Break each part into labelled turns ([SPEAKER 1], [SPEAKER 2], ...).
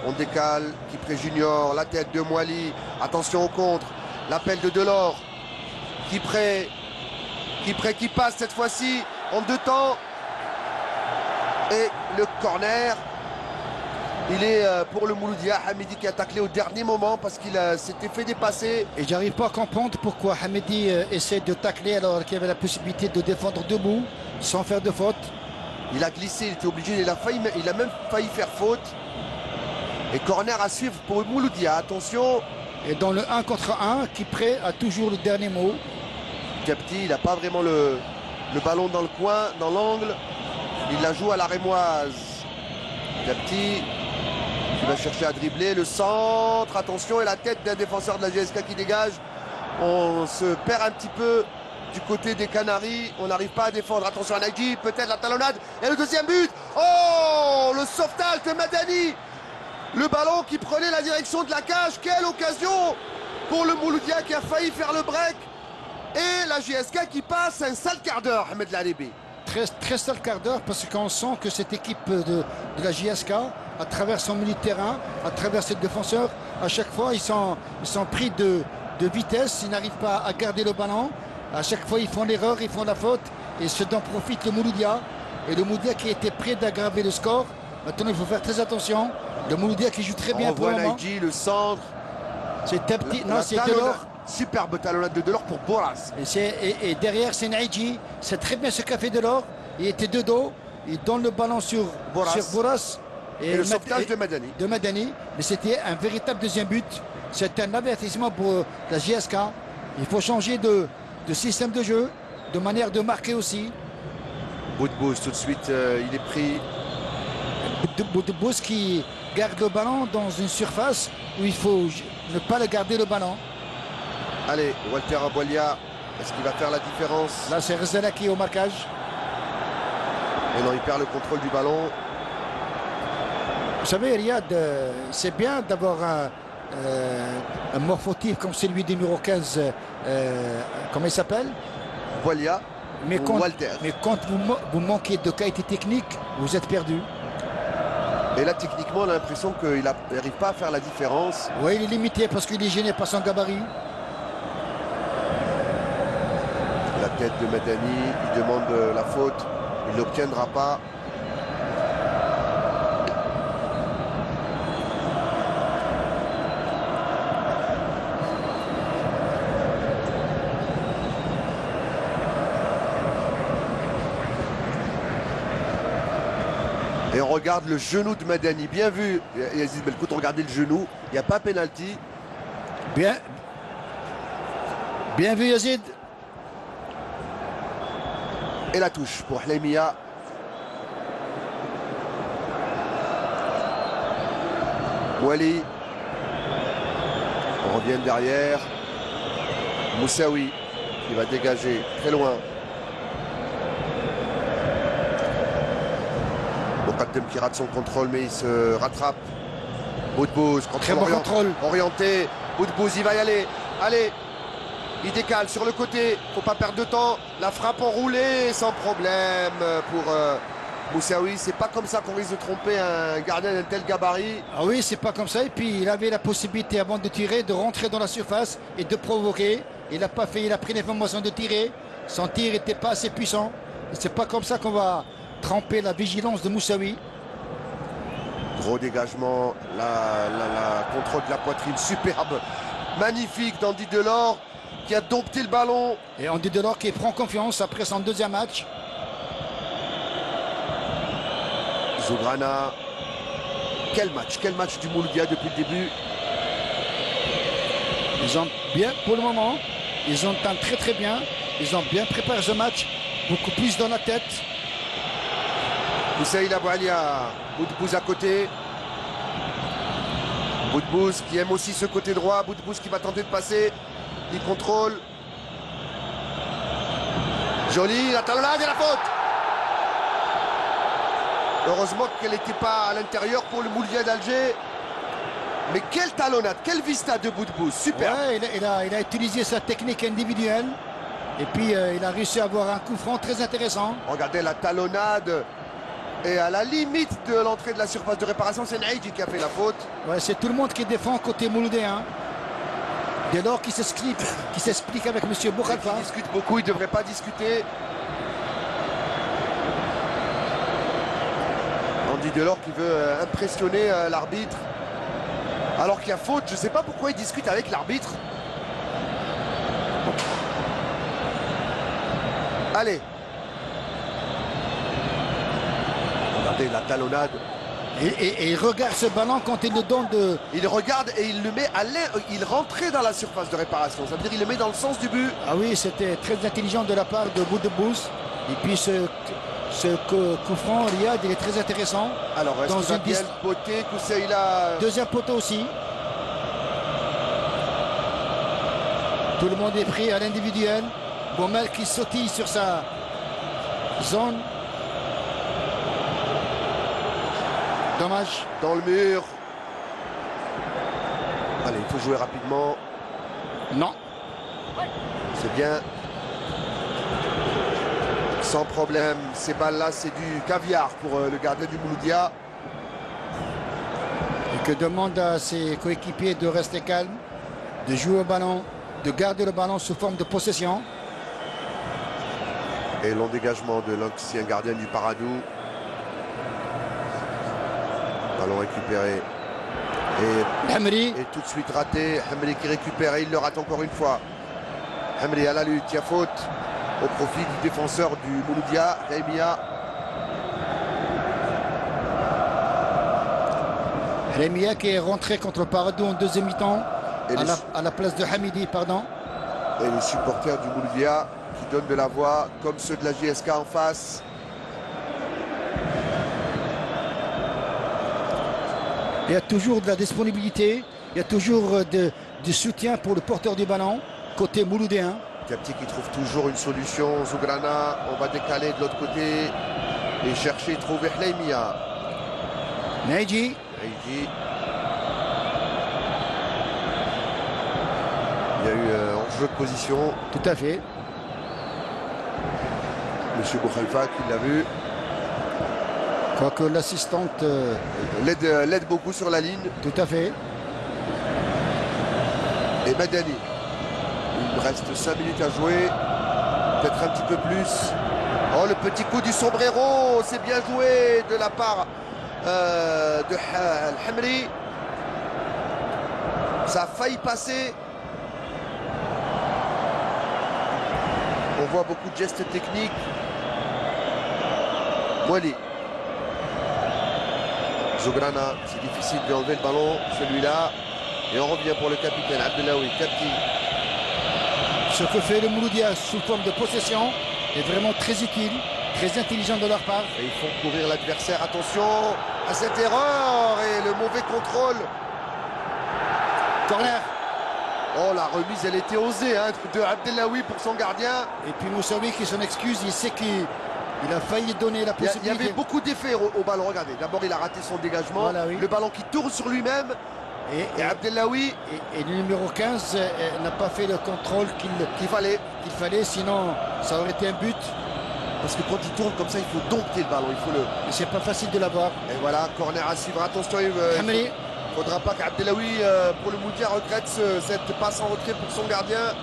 [SPEAKER 1] On décale, Kipré Junior, la tête de Mouali. Attention au contre. L'appel de Delors. Kipré qui passe cette fois-ci en deux temps. Et le corner. Il est pour le Mouloudia. Hamidi qui a taclé au dernier moment parce qu'il s'était fait dépasser.
[SPEAKER 2] Et j'arrive pas à comprendre pourquoi Hamidi essaie de tacler alors qu'il y avait la possibilité de défendre debout sans faire de faute.
[SPEAKER 1] Il a glissé, il était obligé, il a même failli faire faute. Et corner à suivre pour le Mouloudia. Attention.
[SPEAKER 2] Et dans le 1 contre 1, Kipré a toujours le dernier mot.
[SPEAKER 1] Diabti, il n'a pas vraiment le ballon dans le coin, dans l'angle. Il la joue à la rémoise. Diabti qui va chercher à dribbler. Le centre, attention, et la tête d'un défenseur de la GSK qui dégage. On se perd un petit peu du côté des Canaries. On n'arrive pas à défendre. Attention à Nagy, peut-être la talonnade. Et le deuxième but. Oh, le sauvetage de Madani. Le ballon qui prenait la direction de la cage. Quelle occasion pour le Mouloudia qui a failli faire le break. Et la GSK qui passe un sale quart d'heure, Ahmed Lalébé.
[SPEAKER 2] Très sale quart d'heure parce qu'on sent que cette équipe de la JSK, à travers son milieu de terrain, à travers ses défenseurs, à chaque fois ils sont pris de vitesse, ils n'arrivent pas à garder le ballon. À chaque fois ils font l'erreur, ils font la faute et ce dont profite le Mouloudia. Et le Mouloudia qui était prêt d'aggraver le score. Maintenant il faut faire très attention. Le Mouloudia qui joue très bien pour le moment.
[SPEAKER 1] Nagy, le centre.
[SPEAKER 2] C'est un petit... Non, c'est Delors.
[SPEAKER 1] Superbe talonnade de Delors pour Boras.
[SPEAKER 2] Et derrière, c'est Naïdji. C'est très bien ce qu'a fait Delors. Il était de dos. Il donne le ballon sur Boras.
[SPEAKER 1] Et le sauvetage de Madani.
[SPEAKER 2] Mais c'était un véritable deuxième but. C'est un avertissement pour la JSK. Il faut changer de système de jeu, de manière de marquer aussi.
[SPEAKER 1] Boudbouz, tout de suite, il est pris.
[SPEAKER 2] Boudbouz qui garde le ballon dans une surface où il faut ne pas le garder le ballon.
[SPEAKER 1] Allez, Walter Abolia, est-ce qu'il va faire la différence?
[SPEAKER 2] Là, c'est Rezala qui est au marquage.
[SPEAKER 1] Et non, il perd le contrôle du ballon.
[SPEAKER 2] Vous savez, Riyad, c'est bien d'avoir un morphotype comme celui du numéro 15. Comment il s'appelle?
[SPEAKER 1] Abolia.
[SPEAKER 2] Mais
[SPEAKER 1] Walter.
[SPEAKER 2] Mais quand vous manquez de qualité technique, vous êtes perdu.
[SPEAKER 1] Et là, techniquement, on a l'impression qu'il n'arrive pas à faire la différence.
[SPEAKER 2] Oui, il est limité parce qu'il est gêné par son gabarit.
[SPEAKER 1] La tête de Madani, il demande la faute, il ne l'obtiendra pas. Et on regarde le genou de Madani, bien vu Yazid Belkout, regardez le genou, il n'y a pas pénalty.
[SPEAKER 2] Bien vu Yazid.
[SPEAKER 1] Et la touche pour Hlemia. Wali. On revient derrière. Moussaoui qui va dégager très loin. Moukadem qui rate son contrôle mais il se rattrape. Boudbouz, contrôle orienté. Boudbouz, il va y aller. Allez. Il décale sur le côté, faut pas perdre de temps. La frappe enroulée sans problème pour Moussaoui. C'est pas comme ça qu'on risque de tromper un gardien d'un tel gabarit.
[SPEAKER 2] Ah oui, c'est pas comme ça. Et puis il avait la possibilité avant de tirer, de rentrer dans la surface et de provoquer. Il n'a pas fait, il a pris l'information de tirer. Son tir n'était pas assez puissant. C'est pas comme ça qu'on va tremper la vigilance de Moussaoui.
[SPEAKER 1] Gros dégagement, la contrôle de la poitrine superbe, magnifique d'Andy Delors, qui a dompté le ballon.
[SPEAKER 2] Et Andy Delors qui prend confiance après son deuxième match.
[SPEAKER 1] Zograna. Quel match du Mouloudia depuis le début.
[SPEAKER 2] Ils ont bien, pour le moment, ils ont très bien. Ils ont bien préparé ce match, beaucoup plus dans la tête.
[SPEAKER 1] Moussaïl Aboualia, Boudbouz à côté. Boudbouz qui aime aussi ce côté droit. Boudbouz qui va tenter de passer. Il contrôle. Joli, la talonnade et la faute. Heureusement qu'elle n'était pas à l'intérieur pour le Mouloudia d'Alger. Mais quelle talonnade, quelle vista de Boudbouz, super.
[SPEAKER 2] Ouais, il a utilisé sa technique individuelle. Et puis il a réussi à avoir un coup franc très intéressant.
[SPEAKER 1] Regardez la talonnade Et à la limite de l'entrée de la surface de réparation, c'est Naïdji qui a fait la faute.
[SPEAKER 2] Ouais, c'est tout le monde qui défend côté mouloudéen. Dès lors qu'il s'explique avec M. Boukhalifa.
[SPEAKER 1] Il discute beaucoup, il ne devrait pas discuter. On dit Delors qui veut impressionner l'arbitre. Alors qu'il y a faute, je ne sais pas pourquoi il discute avec l'arbitre. Allez. Regardez la talonnade.
[SPEAKER 2] Et il regarde ce ballon quand il le donne de...
[SPEAKER 1] Il regarde et il le met à l'air. Il rentrait dans la surface de réparation. Ça veut dire qu'il le met dans le sens du but.
[SPEAKER 2] Ah oui, c'était très intelligent de la part de Boudebous. Et puis ce coup franc, Riyad, il est très intéressant.
[SPEAKER 1] Alors, est-ce qu'il va bien le poter, Koussaïla?
[SPEAKER 2] Deuxième poteau aussi. Tout le monde est pris à l'individuel. Bommel qui sautille sur sa zone. Dommage.
[SPEAKER 1] Dans le mur. Allez, il faut jouer rapidement.
[SPEAKER 2] Non.
[SPEAKER 1] C'est bien. Sans problème. Ces balles-là, c'est du caviar pour le gardien du Mouloudia.
[SPEAKER 2] Et que demande à ses coéquipiers de rester calmes, de jouer au ballon, de garder le ballon sous forme de possession.
[SPEAKER 1] Et long dégagement de l'ancien gardien du Paradou. Ballon récupéré.
[SPEAKER 2] Hamri.
[SPEAKER 1] Et tout de suite raté. Hamri qui récupère et il le rate encore une fois. Hamri à la lutte, il y a faute au profit du défenseur du Mouloudia, Rémia.
[SPEAKER 2] Rémia qui est rentré contre le Paradou en deuxième mi-temps à la place de Hamidi, pardon.
[SPEAKER 1] Et les supporters du Mouloudia qui donnent de la voix, comme ceux de la JSK en face.
[SPEAKER 2] Il y a toujours de la disponibilité, il y a toujours du soutien pour le porteur du ballon, côté mouloudéen.
[SPEAKER 1] Diabti qui trouve toujours une solution. Zougrana, on va décaler de l'autre côté et chercher, trouver Hleimia.
[SPEAKER 2] Naïdji.
[SPEAKER 1] Il y a eu un jeu de position.
[SPEAKER 2] Tout à fait.
[SPEAKER 1] Monsieur Boukhalifa qui l'a vu.
[SPEAKER 2] Quoique l'assistante
[SPEAKER 1] l'aide beaucoup sur la ligne.
[SPEAKER 2] Tout à fait.
[SPEAKER 1] Et Madani. Il reste 5 minutes à jouer. Peut-être un petit peu plus. Oh, le petit coup du sombrero. C'est bien joué de la part de Hamri. Ça a failli passer. On voit beaucoup de gestes techniques. Wali. Zougrana, c'est difficile d'enlever le ballon, celui-là. Et on revient pour le capitaine Abdelawi Kapti.
[SPEAKER 2] Ce que fait le Mouloudia sous forme de possession est vraiment très utile, très intelligent de leur part.
[SPEAKER 1] Et ils font courir l'adversaire. Attention à cette erreur et le mauvais contrôle.
[SPEAKER 2] Corner.
[SPEAKER 1] Oh, la remise, elle était osée hein, de Abdelawi pour son gardien.
[SPEAKER 2] Et puis Moussaoui qui s'en excuse, il sait qu'il a failli donner la possibilité.
[SPEAKER 1] Il y avait beaucoup d'effets au ballon. Regardez, d'abord il a raté son dégagement.
[SPEAKER 2] Voilà, oui.
[SPEAKER 1] Le ballon qui tourne sur lui-même. Et Abdelawi.
[SPEAKER 2] Et le numéro 15 n'a pas fait le contrôle qu'il fallait, sinon ça aurait été un but.
[SPEAKER 1] Parce que quand il tourne comme ça, il faut dompter le ballon.
[SPEAKER 2] Et c'est pas facile de l'avoir.
[SPEAKER 1] Et voilà, corner à suivre. Attention, il ne faudra pas qu'Abdelawi, pour le Mouloudia, regrette cette passe en retrait pour son gardien.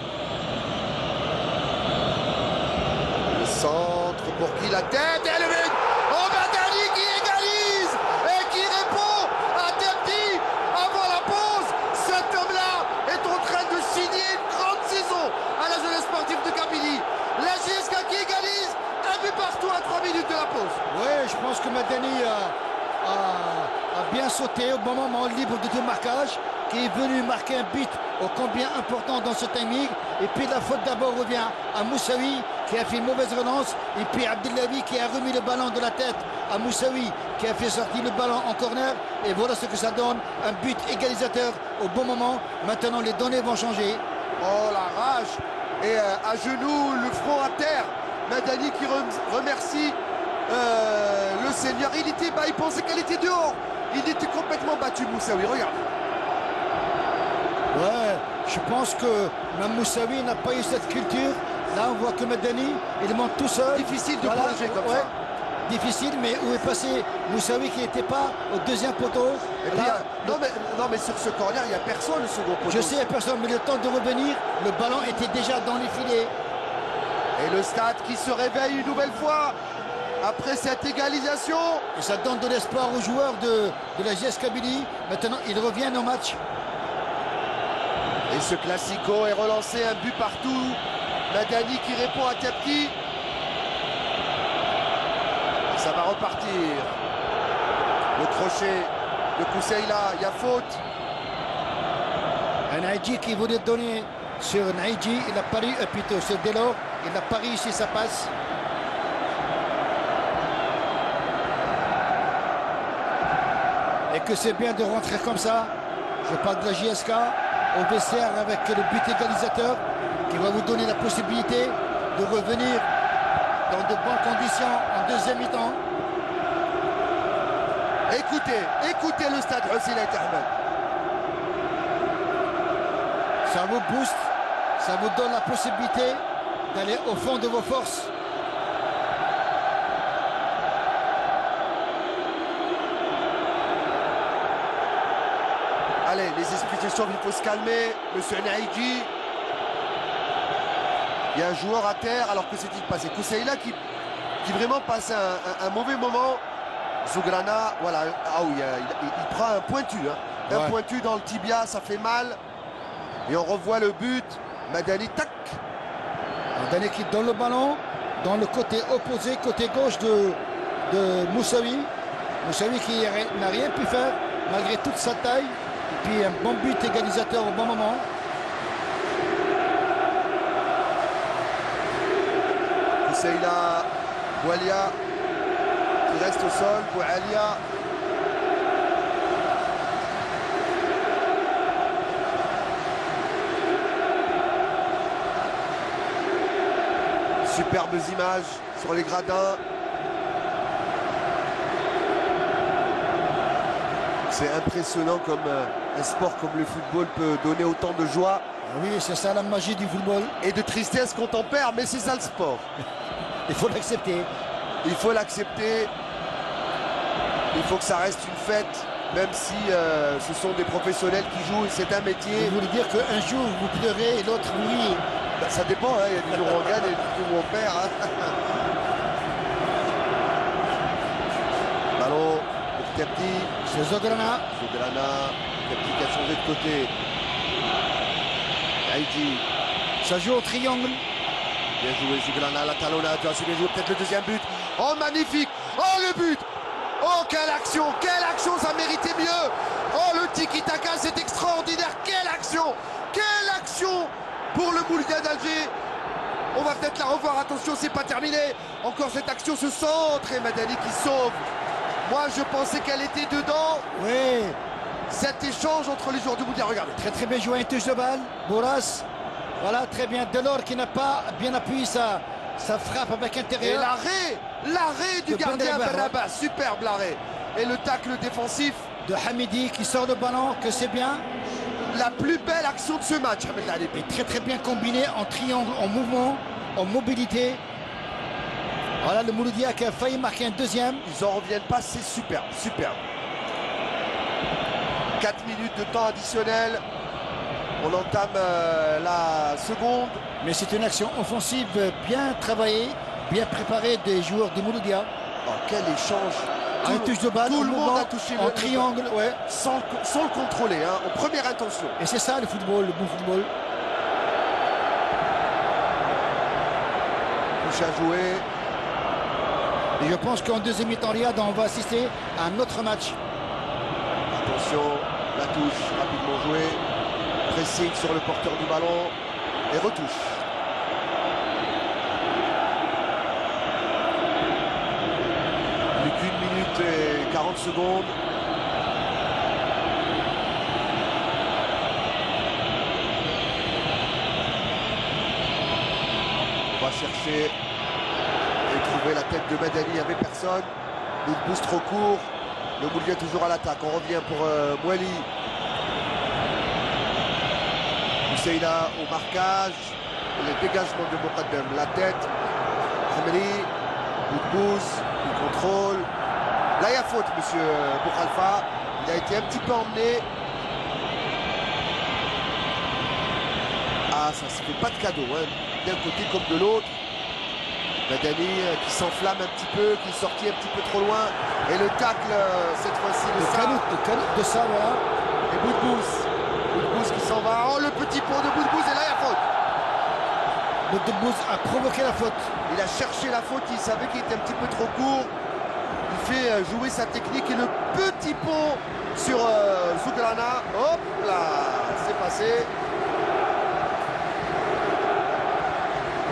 [SPEAKER 1] Le centre pour qui la tête et le but. Oh, Madani qui égalise et qui répond à Diabti avant la pause. Cet homme-là est en train de signer une grande saison à la jeunesse sportive de Kabylie. La JSK qui égalise, un but partout à 3 minutes de la pause.
[SPEAKER 2] Oui, je pense que Madani a bien sauté au bon moment libre de démarquage, qui est venu marquer un but ô combien important dans ce timing. Et puis la faute d'abord revient à Moussaoui qui a fait une mauvaise relance. Et puis Abdelawi qui a remis le ballon de la tête à Moussaoui qui a fait sortir le ballon en corner. Et voilà ce que ça donne, un but égalisateur au bon moment. Maintenant les données vont changer.
[SPEAKER 1] Oh la rage. Et à genoux, le front à terre. Madani qui remercie le Seigneur. Il pensait qu'elle était dehors. Il était complètement battu, Moussaoui. Regarde.
[SPEAKER 2] Ouais, je pense que même Moussaoui n'a pas eu cette culture. Là, on voit que Madani, il monte tout seul.
[SPEAKER 1] Difficile de plonger comme ça.
[SPEAKER 2] difficile, mais où est passé Moussaoui qui n'était pas au deuxième poteau.
[SPEAKER 1] Et puis,
[SPEAKER 2] Là,
[SPEAKER 1] non, mais sur ce corner, il n'y a personne au second poteau.
[SPEAKER 2] je sais, il n'y a personne, mais le temps de revenir, le ballon était déjà dans les filets.
[SPEAKER 1] Et le stade qui se réveille une nouvelle fois après cette égalisation.
[SPEAKER 2] Et ça donne de l'espoir aux joueurs de la JS Kabylie. Maintenant, ils reviennent au match.
[SPEAKER 1] Et ce classico est relancé, un but partout. Madani qui répond à Tepki. Ça va repartir. Le crochet de Kousseila, il y a faute.
[SPEAKER 2] Un Naïdji qui voulait donner sur Naïdji, il a pari, plutôt sur Delors, il n'a pas réussi sa passe. Et que c'est bien de rentrer comme ça. Je parle de la JSK au vestiaire avec le but égalisateur qui va vous donner la possibilité de revenir dans de bonnes conditions en deuxième mi-temps.
[SPEAKER 1] Écoutez le stade Hussein Ahmed.
[SPEAKER 2] Ça vous booste, ça vous donne la possibilité d'aller au fond de vos forces.
[SPEAKER 1] Allez, les explications, il faut se calmer. Monsieur Naïdji. Il y a un joueur à terre, alors que s'est-il passé? Kousseila qui vraiment passe un mauvais moment. Zougrana, voilà, ah oui, il prend un pointu. Hein. Un pointu dans le tibia, ça fait mal. Et on revoit le but. Madani, tac.
[SPEAKER 2] Madani qui donne le ballon dans le côté opposé, côté gauche de Moussaoui. Moussaoui qui n'a rien pu faire malgré toute sa taille. Et puis un bon but égalisateur au bon moment.
[SPEAKER 1] Kousseila, Boualia qui reste au sol. Boualia. Superbes images sur les gradins. C'est impressionnant comme un sport comme le football peut donner autant de joie.
[SPEAKER 2] Oui, c'est ça la magie du football.
[SPEAKER 1] Et de tristesse quand on perd, mais c'est ça le sport.
[SPEAKER 2] Il faut l'accepter.
[SPEAKER 1] Il faut l'accepter. Il faut que ça reste une fête, même si ce sont des professionnels qui jouent et c'est un métier.
[SPEAKER 2] Vous voulez dire qu'un jour vous pleurez et l'autre vous riez?
[SPEAKER 1] Ben, ça dépend, hein. Il y a des jours où on gagne et des jours où on perd. Hein. Ballon pour Tepki.
[SPEAKER 2] C'est Zougrana.
[SPEAKER 1] Tepki qui a changé de côté. Naïdji.
[SPEAKER 2] Ça joue au triangle.
[SPEAKER 1] Bien joué Zougrana, la talonnade, c'est bien joué, peut-être le deuxième but. Oh magnifique. Oh le but. Oh quelle action, ça méritait mieux. Oh le tiki-taka, c'est extraordinaire. Quelle action pour le Mouloudia d'Alger. On va peut-être la revoir, attention, c'est pas terminé. Encore cette action, ce centre et Madani qui sauve. Moi je pensais qu'elle était dedans.
[SPEAKER 2] Oui.
[SPEAKER 1] Cet échange entre les joueurs du Mouloudia, regardez.
[SPEAKER 2] Très très bien joué, une touche de balle. Bourras. Voilà, très bien. Delors qui n'a pas bien appuyé sa frappe avec intérieur.
[SPEAKER 1] Et l'arrêt du gardien Baraba, superbe l'arrêt. Et le tacle défensif
[SPEAKER 2] de Hamidi qui sort le ballon, que c'est bien.
[SPEAKER 1] La plus belle action de ce match, Ahmed Laleb.
[SPEAKER 2] Et très très bien combiné en triangle, en mouvement, en mobilité. Voilà le Mouloudia qui a failli marquer un deuxième.
[SPEAKER 1] Ils en reviennent pas, c'est superbe. 4 minutes de temps additionnel. On entame la seconde.
[SPEAKER 2] Mais c'est une action offensive bien travaillée, bien préparée des joueurs du Mouloudia.
[SPEAKER 1] Oh, quel échange.
[SPEAKER 2] Un touche de balle,
[SPEAKER 1] tout le monde a touché
[SPEAKER 2] en triangle, ouais.
[SPEAKER 1] Sans le contrôler, hein, en première intention.
[SPEAKER 2] Et c'est ça le football, le bon football.
[SPEAKER 1] Touche à jouer.
[SPEAKER 2] Et je pense qu'en deuxième mi-temps, Riyad, on va assister à un autre match.
[SPEAKER 1] Attention, la touche, rapidement jouée. Pressing sur le porteur du ballon. Et retouche. Plus qu'une minute et 40 secondes. On va chercher et trouver la tête de Madani. Il n'y avait personne. Une boost trop court. Le Mouloudia toujours à l'attaque. On revient pour Mouali. Kousseila au marquage. Le dégagement de Moukadem. La tête. Hamri. Boudbouz. Contrôle. Là, il y a faute, monsieur Boukhalifa. Il a été un petit peu emmené. Ah, ça se fait pas de cadeau, hein. D'un côté comme de l'autre. Madani qui s'enflamme un petit peu, qui est sorti un petit peu trop loin. Et le tacle, cette fois-ci, de ça.
[SPEAKER 2] De ça, voilà.
[SPEAKER 1] Et Boudbouz. Boudbouz qui s'en va. Oh, le petit pont de Boudbouz. Et là, il y a faute.
[SPEAKER 2] Boudbouz a provoqué la faute.
[SPEAKER 1] Il a cherché la faute. Il savait qu'il était un petit peu trop court. Il fait jouer sa technique. Et le petit pont sur Zouglana. Hop là, c'est passé.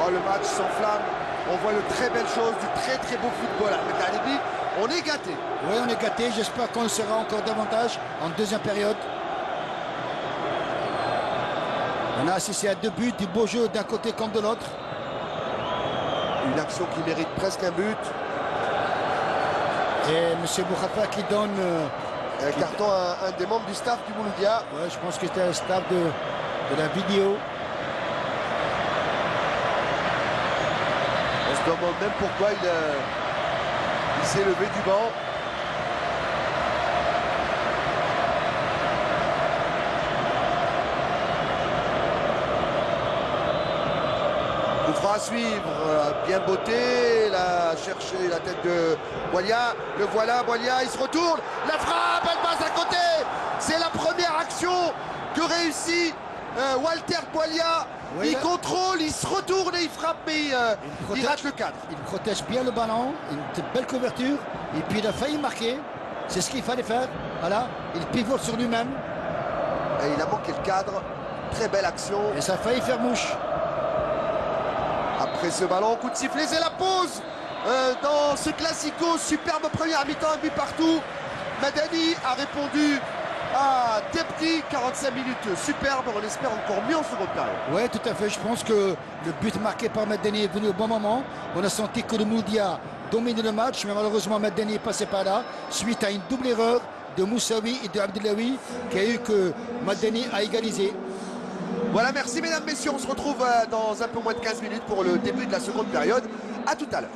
[SPEAKER 1] Oh, le match s'enflamme. On voit de très belles choses, du très beau football avec la Libye. On est gâté.
[SPEAKER 2] Oui, on est gâté. J'espère qu'on le sera encore davantage en deuxième période. On a assisté à 2 buts, du beau jeu d'un côté comme de l'autre.
[SPEAKER 1] Une action qui mérite presque un but.
[SPEAKER 2] Et M. Boukhalifa qui donne...
[SPEAKER 1] un carton à un des membres du staff du Mouloudia.
[SPEAKER 2] Ouais, je pense que c'était un staff de la vidéo.
[SPEAKER 1] On se demande même pourquoi il s'est levé du banc. Coup franc à suivre, bien botté, il a cherché la tête de Boualia. Le voilà, Boualia, il se retourne, la frappe, elle passe à côté. C'est la première action que réussit Walter Boualia.
[SPEAKER 2] Oui,
[SPEAKER 1] il contrôle, il se retourne et il frappe, mais il rate le cadre.
[SPEAKER 2] Il protège bien le ballon, une belle couverture, et puis il a failli marquer. C'est ce qu'il fallait faire. Voilà, il pivote sur lui-même.
[SPEAKER 1] Et il a manqué le cadre. Très belle action.
[SPEAKER 2] Et ça a failli faire mouche.
[SPEAKER 1] Après ce ballon, coup de sifflet, c'est la pause dans ce classico. Superbe première mi-temps, un but partout. Madani a répondu à Depti, 45 minutes superbe. On espère encore mieux en seconde période.
[SPEAKER 2] Oui, tout à fait. Je pense que le but marqué par Madani est venu au bon moment. On a senti que le Mouloudia dominait le match, mais malheureusement Madani est passé par là suite à une double erreur de Moussaoui et de Abdelawi qui a eu que Madani a égalisé.
[SPEAKER 1] Voilà, merci mesdames, messieurs. On se retrouve dans un peu moins de 15 minutes pour le début de la seconde période. À tout à l'heure.